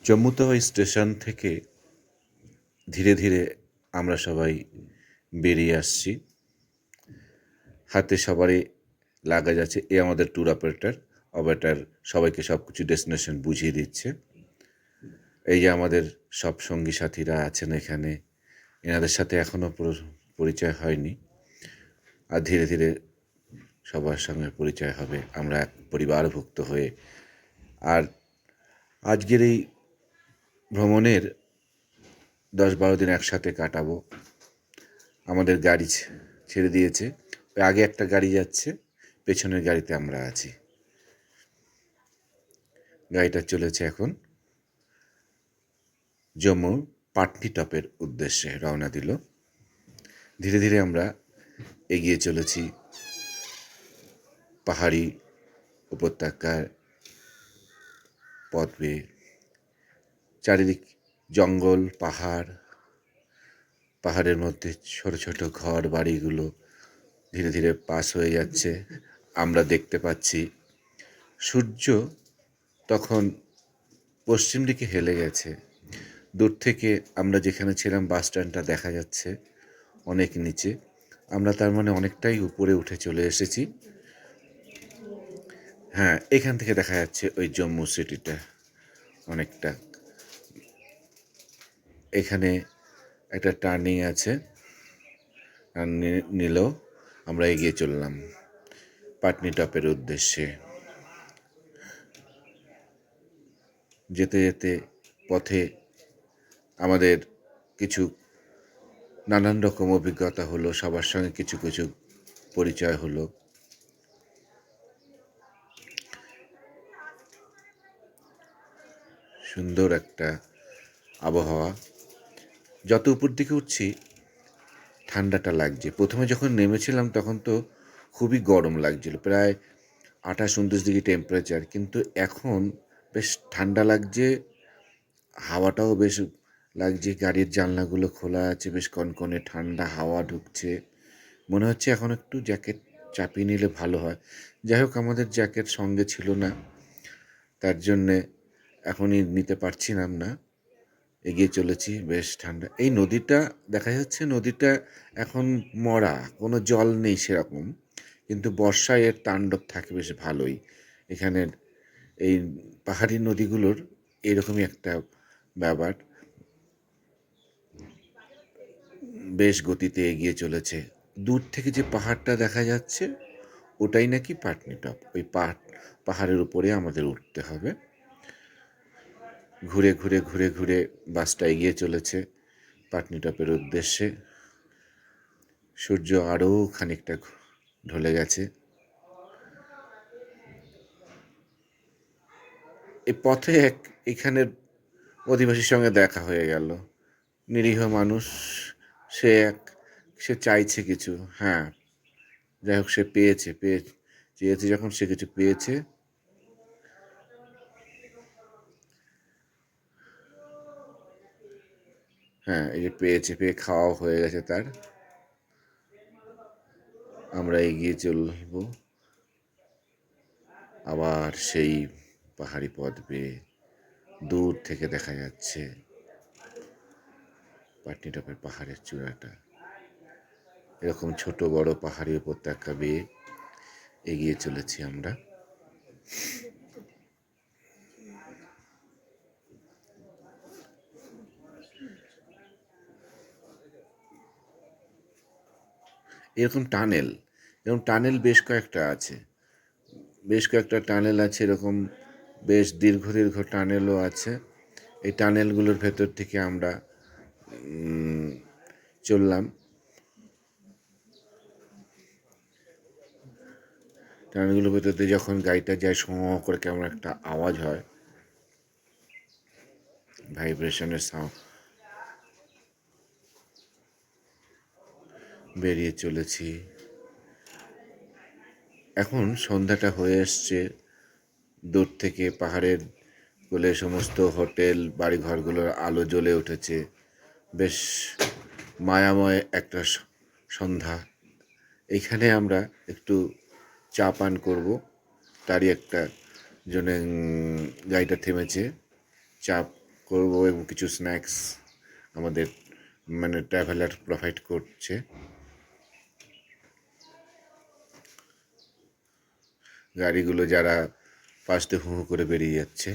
জম্মুতলা station থেকে ধীরে ধীরে আমরা সবাই বেরিয়ে আসছি। হাতে সবারই লাগেজ আছে। এ আমাদের ট্যুর অপারেটর সবাইকে সব কিছু ডেস্টিনেশন বুঝিয়ে দিচ্ছে। এই যে আমাদের সব সঙ্গী সাথীরা আছেন এখানে, এনাদের সাথে এখনও পরিচয় হয়নি, আর ধীরে ধীরে সবার সঙ্গে পরিচয় হবে, আমরা এক পরিবারভুক্ত হয়ে। আর আজকের এই ভ্রমণের 10-12 দিন একসাথে কাটাবো। আমাদের গাড়ি ছেড়ে দিয়েছে, ওই আগে একটা গাড়ি যাচ্ছে, পেছনের গাড়িতে আমরা আছি। গাড়িটা চলেছে এখন জম্মুর পাটনিটপের উদ্দেশ্যে রওনা দিল। ধীরে ধীরে আমরা এগিয়ে চলেছি পাহাড়ি উপত্যকার পথ বেয়ে। চারিদিক জঙ্গল, পাহাড়ের মধ্যে ছোট ছোট ঘর বাড়িগুলো ধীরে ধীরে পাস হয়ে যাচ্ছে। আমরা দেখতে পাচ্ছি সূর্য তখন পশ্চিম দিকে হেলে গেছে। দূর থেকে আমরা যেখানে ছিলাম বাস স্ট্যান্ডটা দেখা যাচ্ছে অনেক নিচে। আমরা তার মানে অনেকটাই উপরে উঠে চলে এসেছি। হ্যাঁ, এখান থেকে দেখা যাচ্ছে ওই জম্মু সিটিটা অনেকটা। এখানে একটা টার্নিং আছে, নিলেও আমরা এগিয়ে চললাম পাটনিটপের উদ্দেশ্যে। যেতে যেতে পথে আমাদের কিছু নানান রকম অভিজ্ঞতা হলো, সবার সঙ্গে কিছু কিছু পরিচয় হলো। সুন্দর একটা আবহাওয়া। যত উপর দিকে উঠছি ঠান্ডাটা লাগছে। প্রথমে যখন নেমেছিলাম তখন তো খুবই গরম লাগছিল, প্রায় 28-29 ডিগ্রি টেম্পারেচার, কিন্তু এখন বেশ ঠান্ডা লাগছে, হাওয়াটাও বেশ লাগছে। গাড়ির জানলাগুলো খোলা আছে, বেশ কনকনে ঠান্ডা হাওয়া ঢুকছে। মনে হচ্ছে এখন একটু জ্যাকেট চাপিয়ে নিলে ভালো হয়। যাই হোক, আমাদের জ্যাকেট সঙ্গে ছিল না, তার জন্যে এখনই নিতে পারছিলাম না। এগিয়ে চলেছি, বেশ ঠান্ডা। এই নদীটা দেখা যাচ্ছে, নদীটা এখন মরা, কোনো জল নেই সেরকম, কিন্তু বর্ষায় এর তাণ্ডব থাকে বেশ ভালোই। এখানের এই পাহাড়ি নদীগুলোর এরকমই একটা ব্যাপার, বেশ গতিতে এগিয়ে চলেছে। দূর থেকে যে পাহাড়টা দেখা যাচ্ছে ওটাই নাকি পাটনিটপ। ওই পাহাড়ের উপরে আমাদের উঠতে হবে। ঘুরে ঘুরে ঘুরে ঘুরে বাসটা এগিয়ে চলেছে পাটনিটপের উদ্দেশ্যে। সূর্য আরও খানিকটা ঢলে গেছে। এই পথে এখানের অধিবাসীর সঙ্গে দেখা হয়ে গেল। নিরীহ মানুষ, সে চাইছে কিছু। হ্যাঁ, যাই হোক, সে চেয়েছে যখন, সে কিছু পেয়েছে। হ্যাঁ, এই যে পেয়ে খাওয়াও হয়ে গেছে তার। আমরা এগিয়ে চলব আবার সেই পাহাড়ি পথ বেয়ে। দূর থেকে দেখা যাচ্ছে পাটনিটপের পাহাড়ের চূড়াটা। এরকম ছোট বড় পাহাড়ি উপত্যকা বেয়ে এগিয়ে চলেছি আমরা। এরকম টানেল বেশ কয়েকটা আছে, এরকম বেশ দীর্ঘ দীর্ঘ টানেলও আছে। এই টানেলগুলোর ভেতর থেকে আমরা চললাম। টানেলগুলোর ভেতর দিয়ে যখন গাড়িটা যায়, সঁ করে কেমন একটা আওয়াজ হয়, ভাইব্রেশনের সাউন্ড। বেরিয়ে চলেছি। এখন সন্ধ্যাটা হয়ে এসছে। দূর থেকে পাহাড়ের কোলে সমস্ত হোটেল বাড়িঘরগুলোর আলো জ্বলে উঠেছে। বেশ মায়াময় একটা সন্ধ্যা। এইখানে আমরা একটু চা পান করব, তারই একটা জন্য গাড়িটা থেমেছে। চা করব এবং কিছু স্ন্যাক্স আমাদের মানে ট্রাভেলার প্রোভাইড করছে। গাড়িগুলো যারা পাশ দিয়ে হু হু করে বেরিয়ে যাচ্ছে।